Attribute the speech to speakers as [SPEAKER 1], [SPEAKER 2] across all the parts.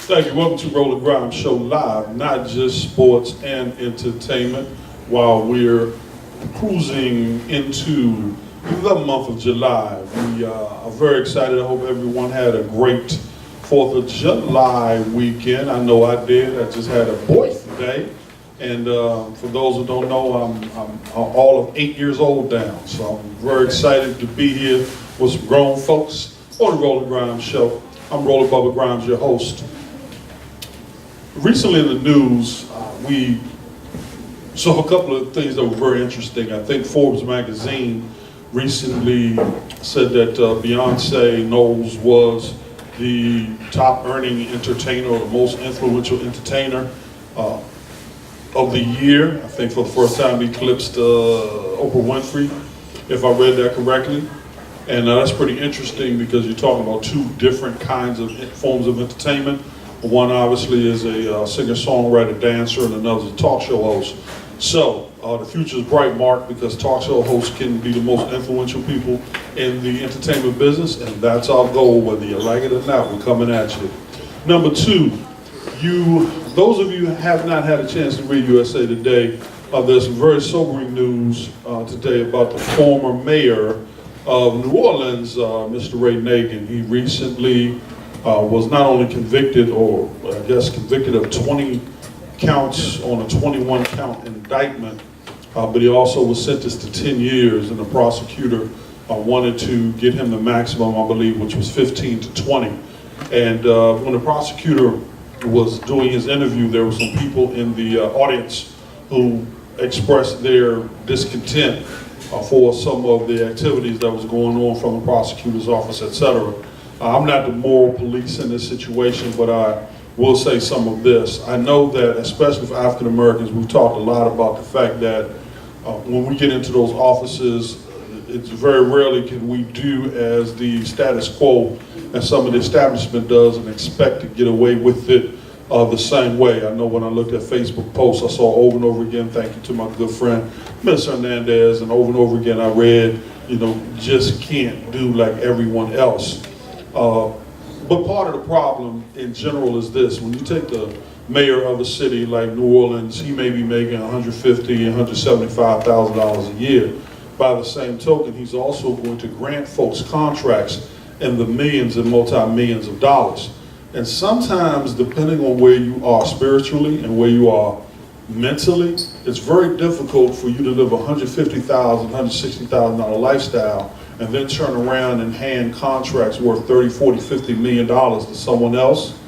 [SPEAKER 1] Thank you. Welcome to Roland GRIMES Show Live, not just sports and entertainment, while we're cruising into the month of July. We are very excited. I hope everyone had a great 4th of July weekend. I know I did. I just had a birthday. And for those who don't know, I'm all of 8 years old now. So I'm very excited to be here with some grown folks on the Roland GRIMES Show. I'm Roland Bubba Grimes, your host. Recently in the news, we saw a couple of things that were very interesting. I think Forbes magazine recently said that Beyonce Knowles was the top earning entertainer, or the most influential entertainer of the year. I think for the first time eclipsed Oprah Winfrey, if I read that correctly. And that's pretty interesting because you're talking about two different kinds of forms of entertainment. One obviously is a singer-songwriter, dancer, and another is a talk show host. So the future is bright, Mark, because talk show hosts can be the most influential people in the entertainment business, and that's our goal, whether you like it or not. We're coming at you. Number two, those of you who have not had a chance to read USA Today, there's some very sobering news today about the former mayor of New Orleans, Mr. Ray Nagin. He recently was not only convicted, or I guess convicted of 20 counts on a 21 count indictment, but he also was sentenced to 10 years, and the prosecutor wanted to get him the maximum, I believe, which was 15 to 20. And when the prosecutor was doing his interview, there were some people in the audience who expressed their discontent for some of the activities that was going on from the prosecutor's office, etc. I'm not the moral police in this situation, but I will say some of this. I know that, especially for African Americans, we've talked a lot about the fact that when we get into those offices, it's very rarely can we do as the status quo and some of the establishment does and expect to get away with it the same way. I know when I looked at Facebook posts, I saw over and over again, thank you to my good friend, Ms. Hernandez, and over again I read, just can't do like everyone else. But part of the problem in general is this: when you take the mayor of a city like New Orleans, he may be making $150,000 and $175,000 a year. By the same token, he's also going to grant folks contracts in the millions and multi-millions of dollars. And sometimes, depending on where you are spiritually and where you are mentally, it's very difficult for you to live $150,000, $160,000 lifestyle and then turn around and hand contracts worth $30, $40, $50 million to someone else.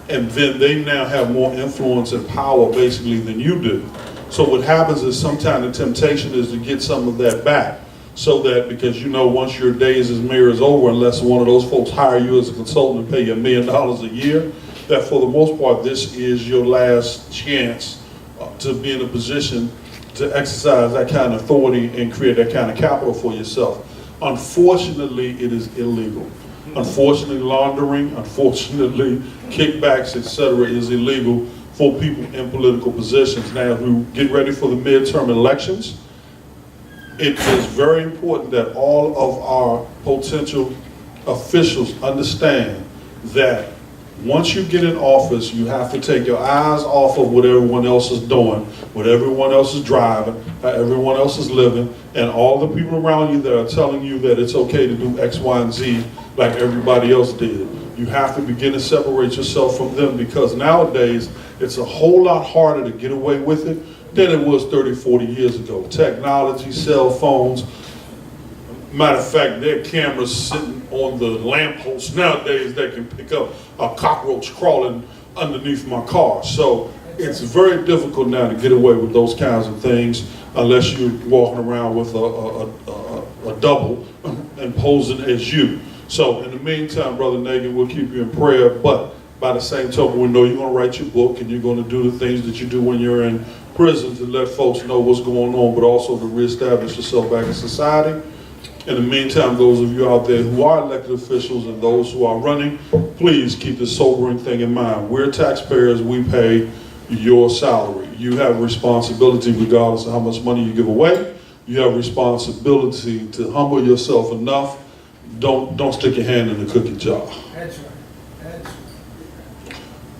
[SPEAKER 1] And then they now have more influence and power basically than you do. So what happens is sometimes the temptation is to get some of that back. So that, because once your days as mayor is over, unless one of those folks hire you as a consultant and pay you $1 million a year, that for the most part, this is your last chance to be in a position to exercise that kind of authority and create that kind of capital for yourself. Unfortunately, it is illegal. Unfortunately, laundering, unfortunately, kickbacks, etc., is illegal for people in political positions. Now, as we get ready for the midterm elections, it is very important that all of our potential officials understand that once you get in office, you have to take your eyes off of what everyone else is doing, what everyone else is driving, how everyone else is living, and all the people around you that are telling you that it's okay to do X, Y, and Z like everybody else did. You have to begin to separate yourself from them, because nowadays it's a whole lot harder to get away with it than it was 30, 40 years ago. Technology, cell phones. Matter of fact, there are cameras sitting on the lamppost nowadays that can pick up a cockroach crawling underneath my car. So it's very difficult now to get away with those kinds of things unless you're walking around with a double and posing as you. So in the meantime, Brother Nagin, we'll keep you in prayer, but by the same token, we know you're going to write your book and you're going to do the things that you do when you're in prison to let folks know what's going on, but also to reestablish yourself back in society. In the meantime, those of you out there who are elected officials and those who are running, please keep this sobering thing in mind. We're taxpayers, we pay your salary. You have a responsibility regardless of how much money you give away. You have a responsibility to humble yourself enough. Don't stick your hand in the cookie jar.
[SPEAKER 2] That's right.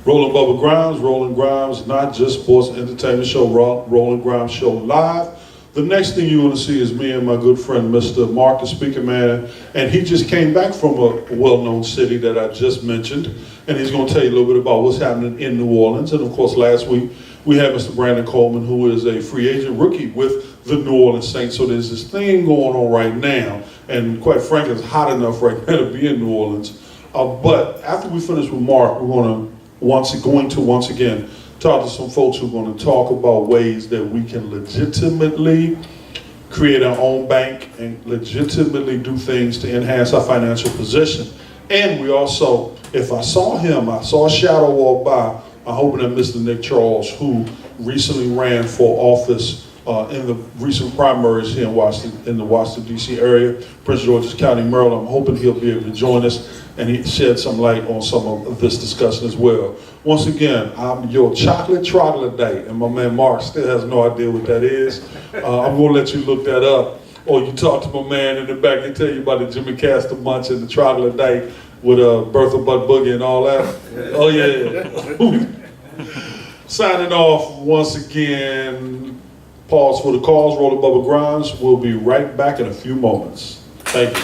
[SPEAKER 1] Roland Bubba Grimes, Roland Grimes, not just sports entertainment show, Roland Grimes Show Live. The next thing you're going to see is me and my good friend, Mr. Mark, the speaker man, and he just came back from a well-known city that I just mentioned, and he's going to tell you a little bit about what's happening in New Orleans. And of course, last week, we had Mr. Brandon Coleman, who is a free agent rookie with the New Orleans Saints. So there's this thing going on right now, and quite frankly, it's hot enough right now to be in New Orleans. But after we finish with Mark, we're going to once again talk to some folks who are going to talk about ways that we can legitimately create our own bank and legitimately do things to enhance our financial position. And we also, if I saw a shadow walk by, I'm hoping that Mr. Nick Charles, who recently ran for office in the recent primaries here in the Washington, D.C. area, Prince George's County, Maryland, I'm hoping he'll be able to join us and he shed some light on some of this discussion as well. Once again, I'm your chocolate troglodyte, and my man Mark still has no idea what that is. I'm gonna let you look that up, or you talk to my man in the back and tell you about the Jimmy Castor Munch and the troglodyte with Bertha Butt Boogie and all that. Oh yeah. Signing off once again. Pause for the calls. Roland Bubba Grimes. We'll be right back in a few moments. Thank you.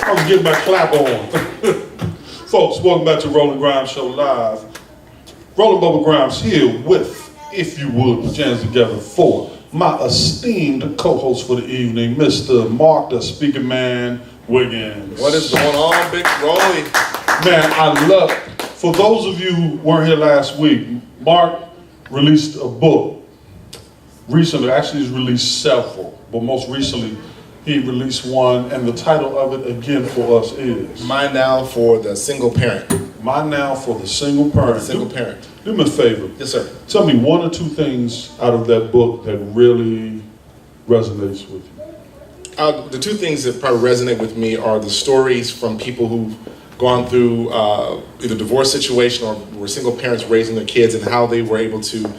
[SPEAKER 1] I was getting my clap on. Folks, welcome back to Roland Grimes Show Live. Roland Bubba Grimes here with, if you would, put your hands together for my esteemed co-host for the evening, Mr. Mark, the speaker man, Wiggins.
[SPEAKER 2] What is going on, Big Rolly?
[SPEAKER 1] Man, I love it. For those of you who weren't here last week, Mark released a book recently. Actually, he's released several, but most recently, he released one, and the title of it again for us is
[SPEAKER 2] Mine Now for the Single Parent.
[SPEAKER 1] Mine Now for the Single Parent.
[SPEAKER 2] Parent.
[SPEAKER 1] Do me a favor.
[SPEAKER 2] Yes, sir.
[SPEAKER 1] Tell me one or two things out of that book that really resonates with you.
[SPEAKER 2] The two things that probably resonate with me are the stories from people who've gone through either divorce situation or were single parents raising their kids, and how they were able to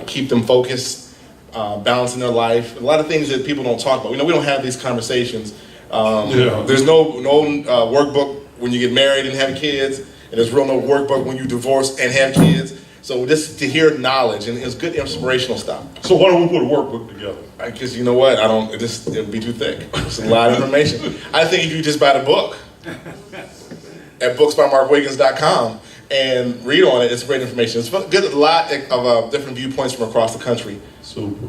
[SPEAKER 2] keep them focused, balancing their life. A lot of things that people don't talk about. We don't have these conversations. There's no workbook when you get married and have kids, and there's no workbook when you divorce and have kids. So just to hear knowledge, and it's good inspirational stuff.
[SPEAKER 1] So why don't we put a workbook together?
[SPEAKER 2] Because you know what, it would be too thick. It's a lot of information. I think if you just buy the book at booksbymarkwiggins.com and read on it, it's great information. It's good, a lot of different viewpoints from across the country.
[SPEAKER 1] Super.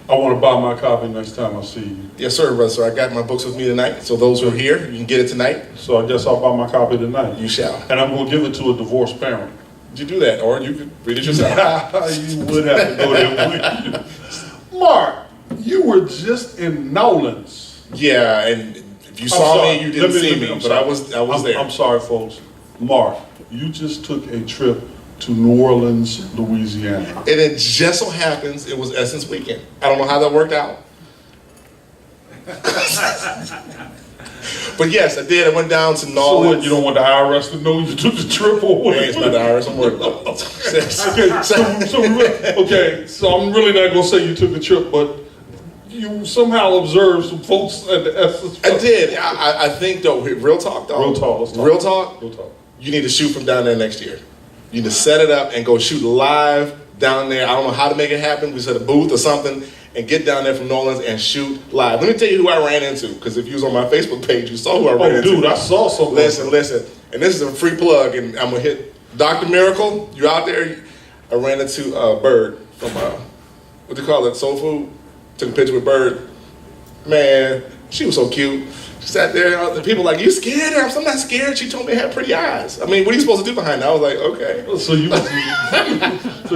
[SPEAKER 1] I want to buy my copy next time I see you.
[SPEAKER 2] Yes, sir, brother. So I got my books with me tonight. So those who are here, you can get it tonight.
[SPEAKER 1] So I guess I'll buy my copy tonight.
[SPEAKER 2] You shall.
[SPEAKER 1] And I'm going to give it to a divorced parent.
[SPEAKER 2] You do that, or you could read it yourself.
[SPEAKER 1] You would have to go there with you. Mark, you were just in Nolans.
[SPEAKER 2] Yeah, and if you saw me, you didn't see me, but I was there.
[SPEAKER 1] I'm sorry, folks. Mark, you just took a trip to New Orleans, Louisiana.
[SPEAKER 2] And it just so happens it was Essence Weekend. I don't know how that worked out. But yes, I did. I went down to New Orleans.
[SPEAKER 1] So what, you don't want the IRS to know you took the trip or what?
[SPEAKER 2] Hey, it's not the IRS, I'm worried about
[SPEAKER 1] it. So I'm really not going to say you took the trip, but you somehow observed some folks at the Essence.
[SPEAKER 2] I did. I think, though, real talk, though.
[SPEAKER 1] Real talk, let's talk.
[SPEAKER 2] Real talk, you need to shoot from down there next year. You need to set it up and go shoot live down there. I don't know how to make it happen. We set a booth or something and get down there from New Orleans and shoot live. Let me tell you who I ran into, because if you was on my Facebook page, you saw who I ran into.
[SPEAKER 1] Oh, dude, I saw something.
[SPEAKER 2] Listen. And this is a free plug, and I'm going to hit Dr. Miracle, you out there? I ran into Bird from, what do you call it, Soul Food? Took a picture with Bird. Man, she was so cute. She sat there, and people were like, you scared her? I'm not scared. She told me I had pretty eyes. I mean, what are you supposed to do behind that? I was like, okay.
[SPEAKER 1] So you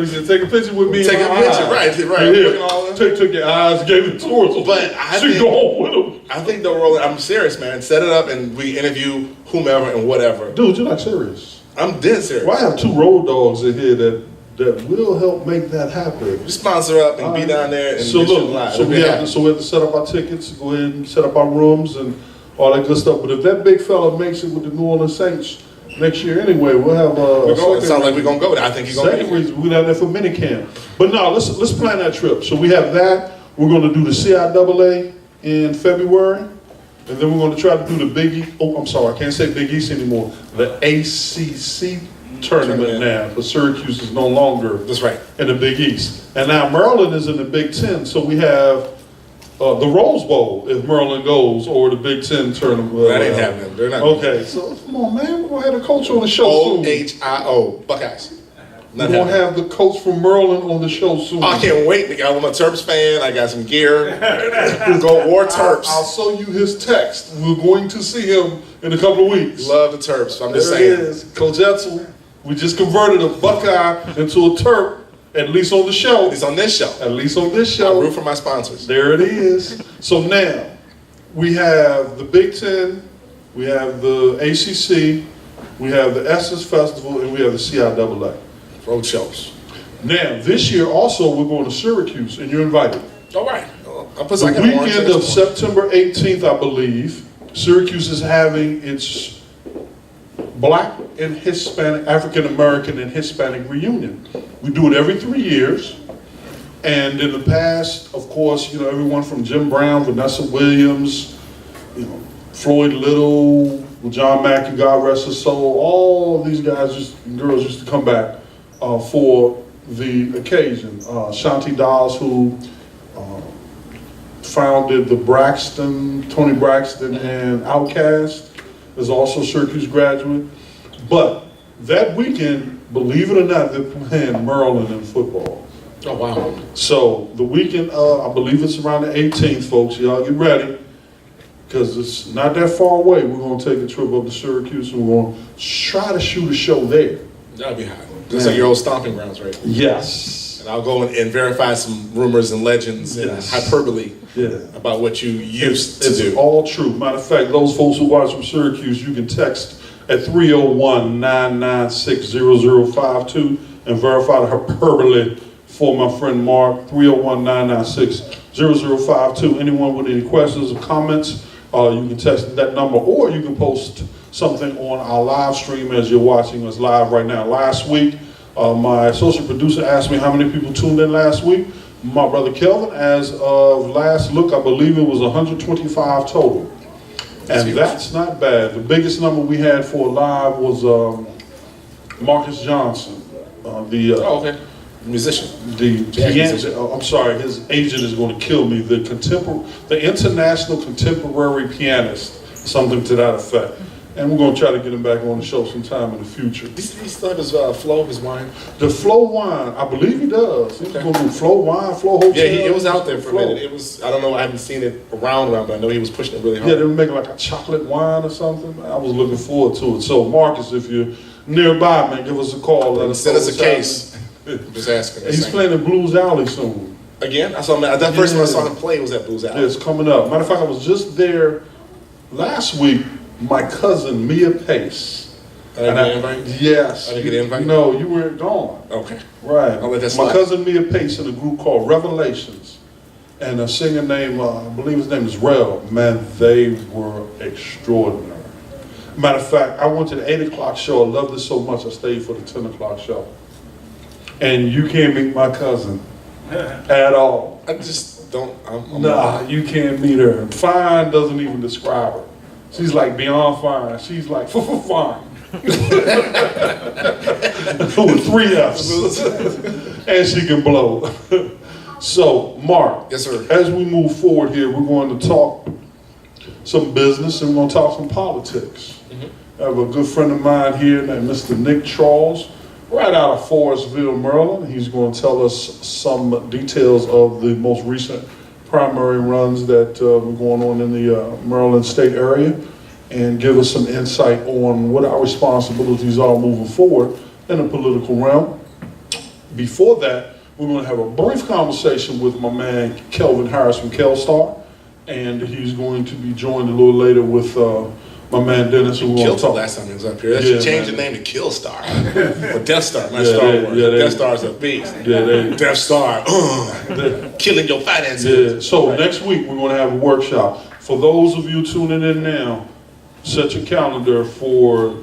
[SPEAKER 1] said, take a picture with me.
[SPEAKER 2] Take a picture, right.
[SPEAKER 1] Yeah. Took your eyes, gave it to her.
[SPEAKER 2] But
[SPEAKER 1] she go home with them.
[SPEAKER 2] I think though, Roland, I'm serious, man. Set it up and we interview whomever and whatever.
[SPEAKER 1] Dude, you're not serious.
[SPEAKER 2] I'm dead serious.
[SPEAKER 1] Well, I have 2 road dogs in here that will help make that happen.
[SPEAKER 2] We sponsor up and be down there and
[SPEAKER 1] so look,
[SPEAKER 2] live.
[SPEAKER 1] so we have to set up our tickets, go ahead and set up our rooms and all that good stuff. But if that big fella makes it with the New Orleans Saints next year anyway, we'll have
[SPEAKER 2] it sounds like we're gonna go there. I think he's gonna
[SPEAKER 1] second reason we're down there for mini camp. But no, let's plan that trip. So we have that. We're gonna do the CIAA in February. And then we're going to try to do the Big East. Oh, I'm sorry, I can't say Big East anymore. The ACC tournament now, but Syracuse is no longer
[SPEAKER 2] That's right.
[SPEAKER 1] in the Big East. And now Maryland is in the Big Ten, so we have the Rose Bowl if Maryland goes, or the Big Ten tournament.
[SPEAKER 2] That ain't happening. They're not.
[SPEAKER 1] Okay, so come on, man. We're going to have a coach on the show soon.
[SPEAKER 2] OHIO, Buckeyes.
[SPEAKER 1] We're going to have the coach from Maryland on the show soon.
[SPEAKER 2] I can't wait. I'm a Terps fan. I got some gear. Go War Terps.
[SPEAKER 1] I'll show you his text. We're going to see him in a couple of weeks.
[SPEAKER 2] Love the Terps. I'm just
[SPEAKER 1] there
[SPEAKER 2] saying.
[SPEAKER 1] It is. Coach Etzel, we just converted a Buckeye into a Terp, at least on the show.
[SPEAKER 2] At least on this show.
[SPEAKER 1] At least on this show.
[SPEAKER 2] I root for my sponsors.
[SPEAKER 1] There it is. So now, we have the Big Ten, we have the ACC, we have the Essence Festival, and we have the CIAA.
[SPEAKER 2] Road shows.
[SPEAKER 1] Now, this year also we're going to Syracuse, and you're invited.
[SPEAKER 2] All right. I'll put
[SPEAKER 1] The weekend of September 18th, I believe, Syracuse is having its Black and Hispanic, African American and Hispanic reunion. We do it every 3 years. And in the past, of course, everyone from Jim Brown, Vanessa Williams, Floyd Little, John Mackey, God rest his soul, all these guys, girls used to come back for the occasion. Shanti Das, who founded the Tony Braxton and Outkast, is also a Syracuse graduate. But that weekend, believe it or not, they're playing Maryland in football.
[SPEAKER 2] Oh, wow.
[SPEAKER 1] So the weekend, I believe it's around the 18th, folks. Y'all get ready, because it's not that far away. We're going to take a trip up to Syracuse, and we're going to try to shoot a show there.
[SPEAKER 2] That'd be hot. Just like your old stomping grounds, right?
[SPEAKER 1] Yes.
[SPEAKER 2] And I'll go and verify some rumors and legends and hyperbole about what you used to do.
[SPEAKER 1] It's all true. Matter of fact, those folks who watch from Syracuse, you can text at 301-996-0052 and verify the hyperbole for my friend Mark, 301-996-0052. Anyone with any questions or comments, you can text that number, or you can post something on our live stream as you're watching us live right now. Last week, my associate producer asked me how many people tuned in last week. My brother Kelvin, as of last look, I believe it was 125 total. And that's not bad. The biggest number we had for live was Marcus Johnson,
[SPEAKER 2] the musician.
[SPEAKER 1] I'm sorry, his agent is going to kill me. The international contemporary pianist, something to that effect. And we're going to try to get him back on the show sometime in the future.
[SPEAKER 2] He still have his flow, his wine?
[SPEAKER 1] The flow wine, I believe he does. He's going to do flow wine, flow hotel.
[SPEAKER 2] Yeah, it was out there for a minute. It was, I don't know, I haven't seen it around, but I know he was pushing it really hard.
[SPEAKER 1] Yeah, they were making like a chocolate wine or something. I was looking forward to it. So Marcus, if you're nearby, man, give us a call.
[SPEAKER 2] Send us a case. Just asking.
[SPEAKER 1] He's playing at Blues Alley soon.
[SPEAKER 2] Again? I saw him, that first time I saw him play was at Blues Alley.
[SPEAKER 1] Yeah, it's coming up. Matter of fact, I was just there last week. My cousin, Mia Pace.
[SPEAKER 2] I didn't get an invite?
[SPEAKER 1] Yes.
[SPEAKER 2] I didn't get an invite?
[SPEAKER 1] No, you weren't gone.
[SPEAKER 2] Okay.
[SPEAKER 1] Right.
[SPEAKER 2] I'll let that slide.
[SPEAKER 1] My cousin, Mia Pace, in a group called Revelations. And a singer named, I believe his name is Rel. Man, they were extraordinary. Matter of fact, I went to the 8 o'clock show. I loved it so much, I stayed for the 10 o'clock show. And you can't meet my cousin at all.
[SPEAKER 2] I just don't.
[SPEAKER 1] Nah, you can't meet her. Fine doesn't even describe her. She's like beyond fine. She's like fine. With 3 F's. And she can blow. So, Mark.
[SPEAKER 2] Yes, sir.
[SPEAKER 1] As we move forward here, we're going to talk some business and we're going to talk some politics. I have a good friend of mine here named Mr. Nick Charles, right out of Forestville, Maryland. He's going to tell us some details of the most recent primary runs that were going on in the Maryland state area, and give us some insight on what our responsibilities are moving forward in the political realm. Before that, we're going to have a brief conversation with my man Kelvin Harris from Kelstar, and he's going to be joined a little later with my man Dennis, who
[SPEAKER 2] Killed the last time he was up here. They should change the name to Killstar. Or Death Star, not Star Wars. Death Star's a beast. Death Star, killing your finances.
[SPEAKER 1] Yeah. So next week we're going to have a workshop. For those of you tuning in now, set your calendar for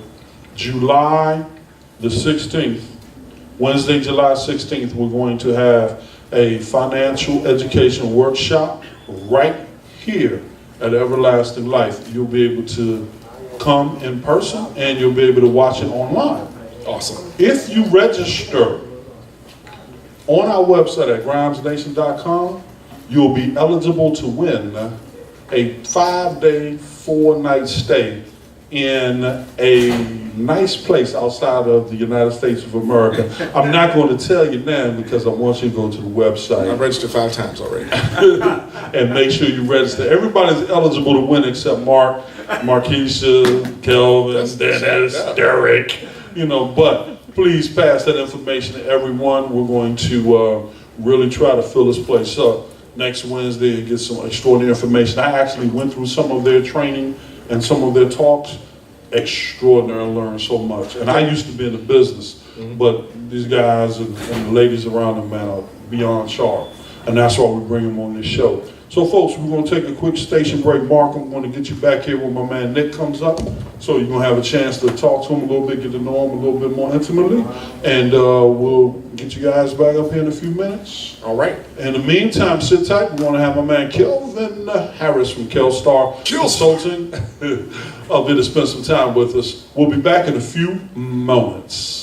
[SPEAKER 1] July the 16th. Wednesday, July 16th, we're going to have a financial education workshop right here at Everlasting Life. You'll be able to come in person and you'll be able to watch it online.
[SPEAKER 2] Awesome.
[SPEAKER 1] If you register on our website at grimesnation.com, you'll be eligible to win a 5-day, 4-night stay in a nice place outside of the United States of America. I'm not going to tell you now because I want you to go to the website.
[SPEAKER 2] I've registered 5 times already.
[SPEAKER 1] And make sure you register. Everybody's eligible to win except Mark, Markeisha, Kelvin, Dennis, Derek, but please pass that information to everyone. We're going to really try to fill this place up next Wednesday and get some extraordinary information. I actually went through some of their training and some of their talks. Extraordinary, learned so much. And I used to be in the business, but these guys and the ladies around them, man, are beyond sharp. And that's why we bring them on this show. So folks, we're going to take a quick station break. Mark, I'm going to get you back here when my man Nick comes up. So you're going to have a chance to talk to him a little bit, get to know him a little bit more intimately. And we'll get you guys back up here in a few minutes.
[SPEAKER 2] All right.
[SPEAKER 1] In the meantime, sit tight. We want to have my man Kelvin Harris from Kelstar Consulting up here to spend some time with us. We'll be back in a few moments.